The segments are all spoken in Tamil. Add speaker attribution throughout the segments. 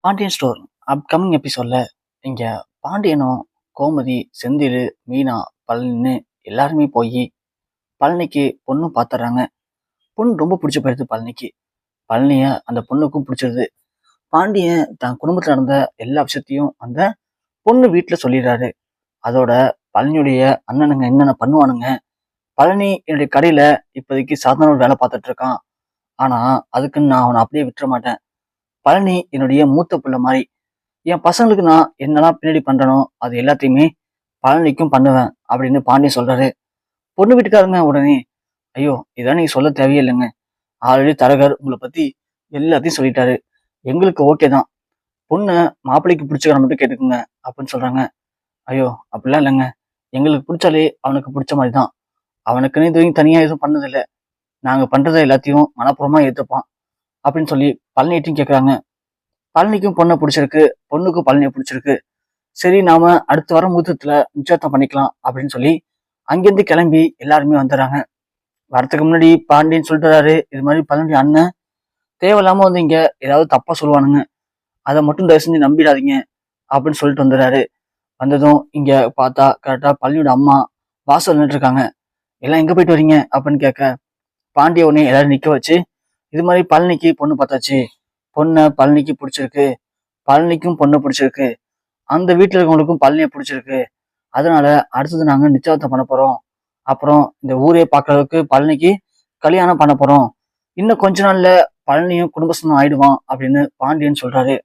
Speaker 1: பாண்டியன் ஸ்டோர் அப்கமிங் எபிசோட்ல இங்க பாண்டியனும் கோமதி செந்தில் மீனா பழனின்னு எல்லாருமே போய் பழனிக்கு பொண்ணு பார்த்துறாங்க. பொண்ணு ரொம்ப பிடிச்சி போயிடுது பழனிக்கு. பழனிய அந்த பொண்ணுக்கும் பிடிச்சிருது. பாண்டியன் தன் குடும்பத்துல நடந்த எல்லா விஷயத்தையும் அந்த பொண்ணு வீட்டுல சொல்லிடுறாரு. அதோட பழனியுடைய அண்ணனுங்க என்னென்ன பண்ணுவானுங்க, பழனி என்னுடைய கடையில இப்போதைக்கு சாதாரண ஒரு வேலை பார்த்துட்டு இருக்கான். ஆனா அதுக்குன்னு நான் அவனை அப்படியே விட்டுற மாட்டேன். பழனி என்னுடைய மூத்த பிள்ளை மாதிரி. என் பசங்களுக்கு நான் என்னெல்லாம் பின்னாடி பண்றனோ அது எல்லாத்தையுமே பழனிக்கும் பண்ணுவேன் அப்படின்னு பாண்டியன் சொல்றாரு. பொண்ணு வீட்டுக்காரங்க உடனே, ஐயோ இதான் நீங்க சொல்ல தேவையில்லைங்க, ஆல்ரெடி தரகர் உங்களை பத்தி எல்லாத்தையும் சொல்லிட்டாரு, எங்களுக்கு ஓகே தான், பொண்ணை மாப்பிள்ளைக்கு பிடிச்சிக்கிற மட்டும் கேட்டுக்குங்க அப்படின்னு சொல்றாங்க. ஐயோ அப்படிலாம் இல்லைங்க, எங்களுக்கு பிடிச்சாலே அவனுக்கு பிடிச்ச மாதிரி தான், அவனுக்குன்னு இதுவரைக்கும் தனியா எதுவும் பண்ணதில்லை, நாங்க பண்றதை எல்லாத்தையும் மனப்பூர்வமா ஏத்துப்பான் அப்படின்னு சொல்லி பழனிட்டையும் கேட்குறாங்க. பழனிக்கும் பொண்ணை பிடிச்சிருக்கு, பொண்ணுக்கும் பழனியை பிடிச்சிருக்கு, சரி நாம அடுத்து வர முகூர்த்தத்துல நிச்சயத்தம் பண்ணிக்கலாம் அப்படின்னு சொல்லி அங்கிருந்து கிளம்பி எல்லாருமே வந்துடுறாங்க. வரத்துக்கு முன்னாடி பாண்டியன் சொல்லிட்டுறாரு, இது மாதிரி பழனி அண்ணன் தேவையில்லாம வந்து இங்க ஏதாவது தப்பா சொல்லுவானுங்க, அதை மட்டும் தயவு செஞ்சு நம்பிடாதீங்க அப்படின்னு சொல்லிட்டு வந்துடுறாரு. வந்ததும் இங்க பார்த்தா கரெக்டா பழனியோட அம்மா வாசல் நின்றுட்டு இருக்காங்க. எல்லாம் எங்க போயிட்டு வரீங்க அப்படின்னு கேட்க, பாண்டிய உடனே எல்லாரும் நிக்க வச்சு, இது மாதிரி பழனிக்கு பொண்ணு பார்த்தாச்சு, பொண்ணை பழனிக்கு பிடிச்சிருக்கு, பழனிக்கும் பொண்ணை பிடிச்சிருக்கு, அந்த வீட்டுல இருக்கவங்களுக்கும் பழனியை பிடிச்சிருக்கு, அதனால அடுத்தது நாங்க நிச்சயதார்த்தம் பண்ண போறோம், அப்புறம் இந்த ஊரே பார்க்குற அளவுக்கு பழனிக்கு கல்யாணம் பண்ண போறோம், இன்னும் கொஞ்ச நாள்ல பழனியும் குடும்பஸ்தம் ஆயிடுவான் அப்படின்னு பாண்டியன் சொல்றாரு.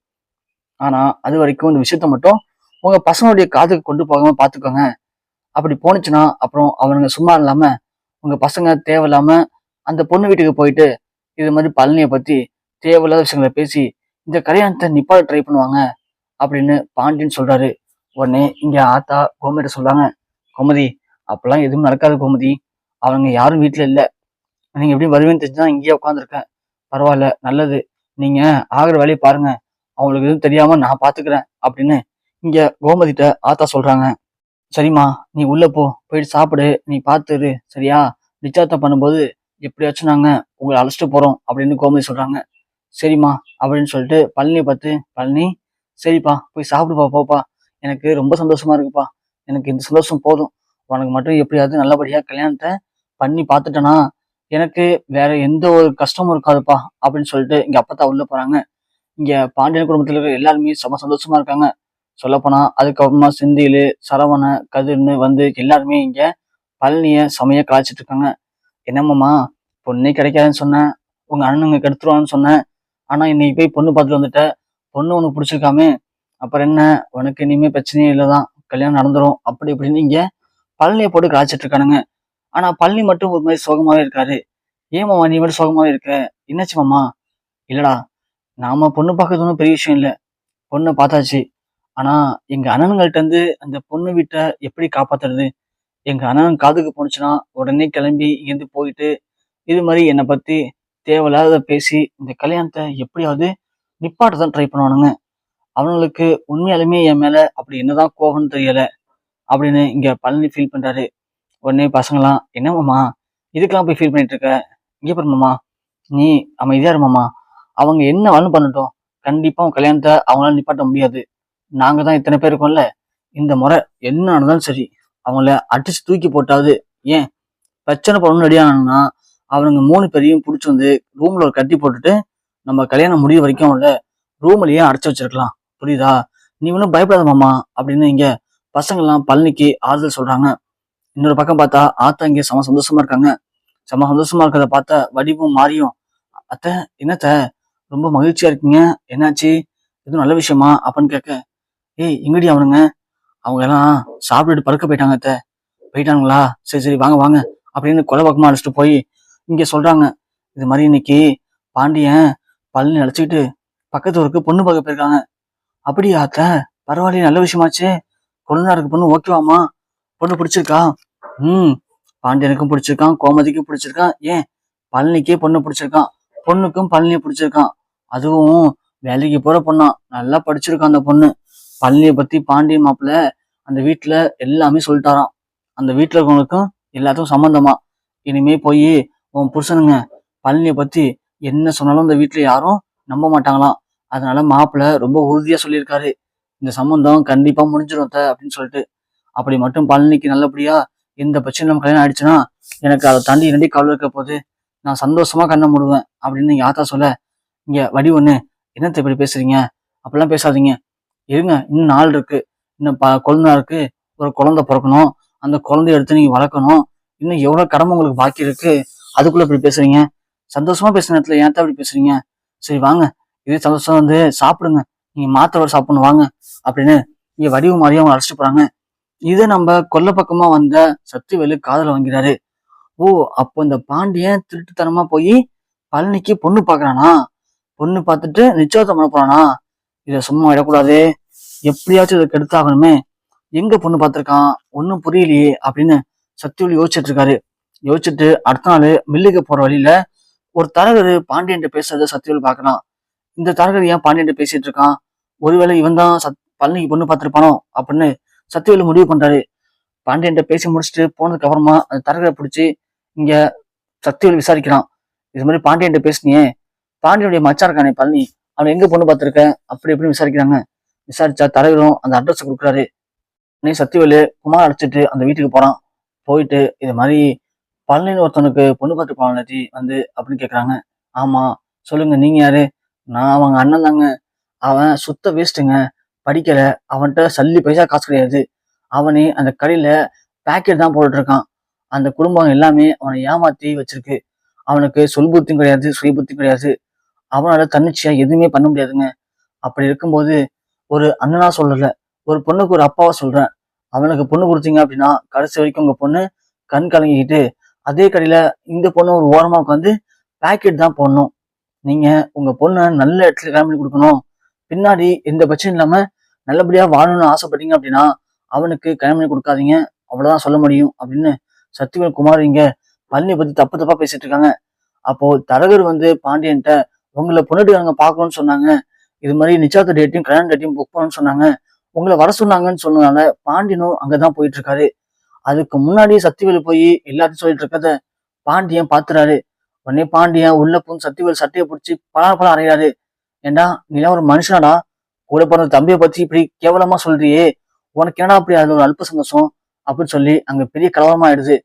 Speaker 1: ஆனா அது வரைக்கும் இந்த விஷயத்த மட்டும் உங்க பசங்களுடைய காதுக்கு கொண்டு போகாம பாத்துக்கோங்க, அப்படி போனுச்சுன்னா அப்புறம் அவனுங்க சும்மா இல்லாம உங்க பசங்க தேவையில்லாம அந்த பொண்ணு வீட்டுக்கு போயிட்டு இது மாதிரி பழனியை பத்தி தேவையில்லாத விஷயங்களை பேசி இந்த கல்யாணத்தை நிப்பாட ட்ரை பண்ணுவாங்க அப்படின்னு பாண்டியன் சொல்றாரு. உடனே இங்க ஆத்தா கோமதிட்ட சொல்றாங்க, கோமதி அப்பெல்லாம் எதுவும் நடக்காது கோமதி, அவங்க யாரும் வீட்டுல இல்ல, நீங்க எப்படி வருவேன்னு தெரிஞ்சுதான் இங்கேயே உட்காந்துருக்கேன், பரவாயில்ல நல்லது, நீங்க ஆகிற வேலையை பாருங்க, அவங்களுக்கு எதுவும் தெரியாம நான் பாத்துக்கிறேன் அப்படின்னு இங்க கோமதிட்ட ஆத்தா சொல்றாங்க. சரிம்மா நீ உள்ள போ, போயிட்டு சாப்பிடு, நீ பாத்துரு சரியா, நிச்சயதார்த்தம் பண்ணும்போது எப்படியாச்சும் நாங்க உங்களை அழைச்சிட்டு போறோம் அப்படின்னு கோமதி சொல்றாங்க. சரிம்மா அப்படின்னு சொல்லிட்டு பழனியை பார்த்து, பழனி சரிப்பா போய் சாப்பிடுப்பா போப்பா, எனக்கு ரொம்ப சந்தோஷமா இருக்குப்பா, எனக்கு இந்த சந்தோஷம் போதும், உனக்கு மட்டும் எப்படியாவது நல்லபடியா கல்யாணத்தை பண்ணி பார்த்துட்டேனா எனக்கு வேற எந்த ஒரு கஷ்டமும் இருக்காதுப்பா அப்படின்னு சொல்லிட்டு இங்க அப்பத்தா உள்ள போறாங்க. இங்க பாண்டியன் குடும்பத்துல இருக்கிற எல்லாருமே செம சந்தோஷமா இருக்காங்க. சொல்லப்போனா அதுக்கப்புறமா செந்தில் சரவண கதிர்னு வந்து எல்லாருமே இங்க பழனிய செமையா கலாய்ச்சிட்டு இருக்காங்க. என்னம்மாமா பொண்ணே கிடைக்காதுன்னு சொன்னேன், உங்க அண்ணனுங்க கெடுத்துருவான்னு சொன்னேன், ஆனா இன்னைக்கு போய் பொண்ணு பார்த்துட்டு வந்துட்ட, பொண்ணு உனக்கு பிடிச்சிருக்காமே, அப்புறம் என்ன உனக்கு இனிமே பிரச்சனையே இல்லதான், கல்யாணம் நடந்துரும் அப்படி இப்படின்னு இங்க பழனியை போட்டு கலாய்ச்சிட்டு இருக்கானுங்க. ஆனா பழனி மட்டும் ஒரு மாதிரி சோகமாவே இருக்காரு. ஏன் மாமா நீ மட்டும் சோகமாவே இருக்க, என்னாச்சு மாமா? இல்லடா, நாம பொண்ணு பார்க்கறது ஒன்றும் பெரிய விஷயம் இல்லை, பொண்ணை பார்த்தாச்சு, ஆனா எங்க அண்ணனுங்கள்ட்ட இருந்து அந்த பொண்ணு வீட்டை எப்படி காப்பாத்துறது, எங்க அண்ணன் காதுக்கு போனுச்சுன்னா உடனே கிளம்பி இங்கேருந்து போயிட்டு இது மாதிரி என்னை பத்தி தேவையில்லாத பேசி இந்த கல்யாணத்தை எப்படியாவது நிப்பாட்டதான் ட்ரை பண்ணுவானுங்க, அவனுங்களுக்கு உண்மையாலுமே என் மேல அப்படி என்னதான் கோபம்னு தெரியல அப்படின்னு இங்க பழனி ஃபீல் பண்றாரு. உடனே பசங்களாம், என்னமாமா இதுக்கெல்லாம் போய் ஃபீல் பண்ணிட்டு இருக்க, இங்கே பாருமாமா நீ அமைதியா இருமாமா, அவங்க என்ன வேணும் பண்ணட்டும், கண்டிப்பா உன் கல்யாணத்தை அவங்களால நிப்பாட்ட முடியாது, நாங்க தான் இத்தனை பேர் இருக்கோம்ல, இந்த முறை என்ன நடந்தாலும் சரி அவங்கள அடிச்சு தூக்கி போட்டாவது, ஏன் பிரச்சனை பண்ணணும் ரெடி ஆனாங்கன்னா அவனுங்க 3 பேரையும் பிடிச்சி வந்து ரூம்ல ஒரு கட்டி போட்டுட்டு நம்ம கல்யாணம் முடிய வரைக்கும் அவங்கள ரூம்லயே அடைச்சு வச்சிருக்கலாம், புரியுதா, நீ ஒன்றும் பயப்படாத மாமா அப்படின்னு இங்க பசங்கள்லாம் பழனிக்கு ஆறுதல் சொல்றாங்க. இன்னொரு பக்கம் பார்த்தா ஆத்தா இங்க செம சந்தோஷமா இருக்காங்க. செம சந்தோஷமா இருக்கிறத பார்த்தா வடிவும் மாறியும், அத்தை என்னத்த ரொம்ப மகிழ்ச்சியா இருக்கீங்க, என்னாச்சு எதுவும் நல்ல விஷயமா அப்படின்னு கேட்க, ஏய் எங்கடி அவனுங்க, அவங்க எல்லாம் சாப்பிட்டுட்டு படுக்க போயிட்டாங்க அத்தை, போயிட்டானுங்களா, சரி சரி வாங்க வாங்க அப்படின்னு கொலை பக்கமா அழைச்சிட்டு போய் இங்க சொல்றாங்க. இது மாதிரி இன்னைக்கு பாண்டியன் பழனி அழைச்சிக்கிட்டு பக்கத்து ஊருக்கு பொண்ணு பார்க்க போயிருக்காங்க. அப்படியா அத்தை, பரவாயில்லையே நல்ல விஷயமாச்சு, கொழுந்தாருக்கு பொண்ணு ஓகேவாமா, பொண்ணு பிடிச்சிருக்கா? பாண்டியனுக்கும் பிடிச்சிருக்கான், கோமதிக்கும் பிடிச்சிருக்கான், ஏன் பழனிக்கே பொண்ணு பிடிச்சிருக்கான், பொண்ணுக்கும் பழனியை பிடிச்சிருக்கான், அதுவும் வேலைக்கு போற பொண்ணா, நல்லா படிச்சிருக்கான் அந்த பொண்ணு, பழனியை பத்தி பாண்டியன் மாப்பிள்ள அந்த வீட்டுல எல்லாமே சொல்லிட்டாராம், அந்த வீட்டுல இருக்கவங்களுக்கும் எல்லாத்துக்கும் சம்மந்தமா, இனிமே போய் உன் புருஷனுங்க பழனியை பத்தி என்ன சொன்னாலும் அந்த வீட்டுல யாரும் நம்ப மாட்டாங்களாம், அதனால மாப்பிள்ளை ரொம்ப உறுதியா சொல்லியிருக்காரு, இந்த சம்மந்தம் கண்டிப்பா முடிஞ்சிரும் அத்தை அப்படின்னு சொல்லிட்டு. அப்படி மட்டும் பழனிக்கு நல்லபடியா எந்த பிரச்சனையும் இல்லாம கல்யாணம் ஆயிடுச்சுன்னா எனக்கு அதை தாண்டி இரண்டி கவலை இருக்க போது, நான் சந்தோஷமா கண்ணை மூடுவேன் அப்படின்னு எங்க ஆத்தா சொல்ல, இங்க வடி ஒண்ணு, என்னத்த இப்படி பேசுறீங்க, அப்படிலாம் பேசாதீங்க, இருங்க இன்னும் நாள் இருக்கு, இன்னும் கொழுந்தா இருக்கு, ஒரு குழந்தை பிறக்கணும், அந்த குழந்தைய எடுத்து நீங்க வளர்க்கணும், இன்னும் எவ்வளவு கடமை உங்களுக்கு பாக்கி இருக்கு, அதுக்குள்ள இப்படி பேசுறீங்க, சந்தோஷமா பேசுற நேரத்துல ஏன் இப்படி பேசுறீங்க, சரி வாங்க இதே சந்தோஷம் வந்து சாப்பிடுங்க, நீங்க மாத்திரை சாப்பிடணும் வாங்க அப்படின்னு இங்க வடிவு மாதிரியும் அவங்க அழைச்சிட்டு போறாங்க. இதை நம்ம கொல்ல பக்கமா வந்த சக்திவேலு காதல வாங்கிறாரு. ஓ, அப்போ இந்த பாண்டியன் திருட்டுத்தனமா போய் பழனிக்கு பொண்ணு பாக்குறானா, பொண்ணு பார்த்துட்டு நிச்சயதார்த்தம் பண்ண போறானா, இதை சும்மா விடக்கூடாது, எப்படியாச்சும் இதை கெடுத்தாகணுமே, எங்க பொண்ணு பார்த்திருக்கான் ஒன்னும் புரியலையே அப்படின்னு சக்திவேலு யோசிச்சுட்டு இருக்காரு. யோசிச்சுட்டு அடுத்த நாள் மில்லுக்கு போற வழியில ஒரு தரகர் பாண்டியன் பேசுறத சக்திவேலு பாக்கலாம். இந்த தரகர் ஏன் பாண்டியன் பேசிட்டு இருக்கான், ஒருவேளை இவன் தான் பழனிக்கு பொண்ணு பார்த்திருப்பானோ அப்படின்னு சக்திவேலு முடிவு பண்றாரு. பாண்டியன் பேசி முடிச்சுட்டு போனதுக்கு அப்புறமா அந்த தரகரை பிடிச்சி இங்க சக்திவேலு விசாரிக்கிறான். இது மாதிரி பாண்டியன் பேசினியே, பாண்டியனுடைய மச்சான் இருக்கானே பழனி, அவன் எங்க பொண்ணு பார்த்திருக்க அப்படி எப்படின்னு விசாரிக்கிறாங்க. விசாரிச்சா தரகரும் அந்த அட்ரஸ் கொடுக்குறாரு. சக்திவேலு குமார் அழைச்சிட்டு அந்த வீட்டுக்கு போறான். போயிட்டு இது மாதிரி பழனின்னு ஒருத்தனுக்கு பொண்ணு பார்த்து போனாச்சு வந்து அப்படின்னு கேட்குறாங்க. ஆமா சொல்லுங்க, நீங்க யாரு, நான் அவங்க அண்ணன் தாங்க, அவன் சுத்த வேஸ்ட்டுங்க, படிக்கல, அவன்கிட்ட சல்லி பைசா காசு கிடையாது, அவனே அந்த கடையில பேக்கெட் தான் போட்டுட்டு இருக்கான், அந்த குடும்பம் எல்லாமே அவனை ஏமாத்தி வச்சிருக்கு, அவனுக்கு சொல் புத்தியும் கிடையாது சுய புத்தியும் கிடையாது, அவனால தன்னிச்சையா எதுவுமே பண்ண முடியாதுங்க, அப்படி இருக்கும்போது ஒரு அண்ணனா சொல்லல, ஒரு பொண்ணுக்கு ஒரு அப்பாவா சொல்றேன், அவனுக்கு பொண்ணு கொடுத்தீங்க அப்படின்னா கடைசி வரைக்கும் உங்க பொண்ணு கண் கலங்கிக்கிட்டு அதே கடையில இந்த பொண்ணு ஒரு ஓரமா உட்காந்து பேக்கெட் தான் போடணும், நீங்க உங்க பொண்ணை நல்ல இடத்துல கல்யாணம் பண்ணி கொடுக்கணும், பின்னாடி எந்த பிரச்சனையும் இல்லாம நல்லபடியா வாழணும்னு ஆசைப்பட்டீங்க அப்படின்னா அவனுக்கு கல்யாணம் பண்ணி கொடுக்காதீங்க, அவ்வளவுதான் சொல்ல முடியும் அப்படின்னு சக்திவேல் குமார் இங்க பழனியை பத்தி தப்பு தப்பா பேசிட்டு இருக்காங்க. அப்போ தரகர் வந்து பாண்டியன்ட்ட உங்களை பொண்ணுட்டுக்காரங்க பார்க்கணும்னு சொன்னாங்க, இது மாதிரி நிச்சயத்த டேட்டையும் கல்யாண டேட்டையும் புக் பண்ணணும்னு சொன்னாங்க, உங்களை வர சொன்னாங்கன்னு சொன்னதால பாண்டியனும் அங்கதான் போயிட்டு இருக்காரு. அதுக்கு முன்னாடி சக்திவேலு போய் எல்லாத்தையும் சொல்லிட்டு இருக்கத பாண்டியன் பாத்துறாரு. உடனே பாண்டியன் உள்ள போய் சக்திவேல் சட்டையை பிடிச்சி பல அறையாரு. ஏண்டா நீலாம் ஒரு மனுஷனாடா, கூட பிறந்த தம்பியை பத்தி இப்படி கேவலமா சொல்றியே, உனக்கு என்னடா அப்படி அதுல ஒரு அல்ப சந்தோஷம் அப்படின்னு சொல்லி அங்க பெரிய கலவரமா ஆயிடுது.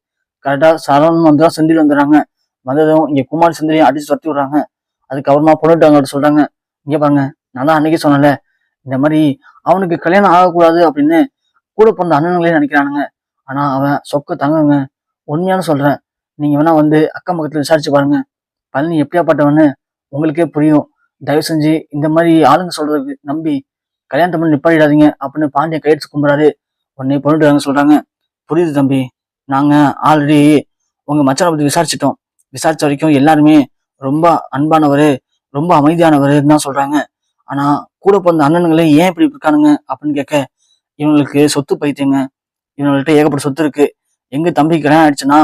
Speaker 1: கரெக்டா சரவணன் வந்து செந்தில் வந்துடுறாங்க. வந்ததும் இங்க குமார் செந்திலையும் அடிச்சு துரத்தி விடுறாங்க. அதுக்கப்புறமா பொண்ணுட்டாங்க சொல்றாங்க, இங்க பாருங்க, நான் தான் அன்னைக்கு சொன்னல, இந்த மாதிரி அவனுக்கு கல்யாணம் ஆகக்கூடாது அப்படின்னு கூட பிறந்த அண்ணனுங்களே நினைக்கிறானுங்க, ஆனா அவன் சொக்க தங்குங்க, உண்மையான சொல்றேன், நீங்க வேணா வந்து அக்கம் பக்கத்துல விசாரிச்சு பாருங்க, பழனி எப்படியாப்பட்டவன்னு உங்களுக்கே புரியும், தயவு செஞ்சு இந்த மாதிரி ஆளுங்க சொல்றதுக்கு நம்பி கல்யாணத்தை பண்ணி நிப்பாடிடாதீங்க அப்படின்னு பாண்டியன் கையெடுத்து கும்புறாரு. உடனே பொண்ணுட்டு சொல்றாங்க, புரியுது தம்பி, நாங்க ஆல்ரெடி உங்க மச்சானை பத்தி விசாரிச்சிட்டோம், விசாரிச்ச வரைக்கும் எல்லாருமே ரொம்ப அன்பானவரு, ரொம்ப அமைதியானவருன்னு தான் சொல்றாங்க, ஆனா கூட பிறந்த அண்ணனுங்களே ஏன் இப்படி இருக்கானுங்க அப்படின்னு கேட்க, இவங்களுக்கு சொத்து பைத்தியங்க, இவங்கள்ட்ட ஏகப்பட்ட சொத்து இருக்கு, எங்க தம்பிக்கு கல்யாணம் ஆயிடுச்சுன்னா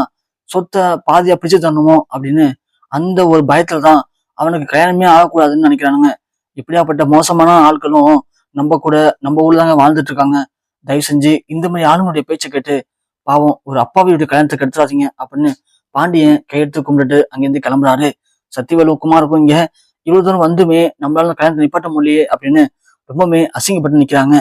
Speaker 1: சொத்தை பாதியா பிடிச்சு தரணுமோ அப்படின்னு அந்த ஒரு பயத்துலதான் அவனுக்கு கல்யாணமே ஆகக்கூடாதுன்னு நினைக்கிறானுங்க. இப்படியாப்பட்ட மோசமான ஆட்களும் நம்ம கூட நம்ம ஊர்ல தாங்க வாழ்ந்துட்டு இருக்காங்க, தயவு செஞ்சு இந்த மாதிரி ஆளுங்களுடைய பேச்சை கேட்டு பாவம் ஒரு அப்பாவியுடைய கல்யாணத்தை கெடுத்துறாதீங்க அப்படின்னு பாண்டியன் கையெடுத்து கும்பிட்டுட்டு அங்கிருந்து கிளம்புறாரு. சக்திவேலு குமாருக்கும் இங்க இவ்வளவு தூரம் வந்துமே நம்மளால கல்யாணத்தை நிப்பாட்ட முடியலையே அப்படின்னு ரொம்பவுமே அசிங்கப்பட்டு நிக்கிறாங்க.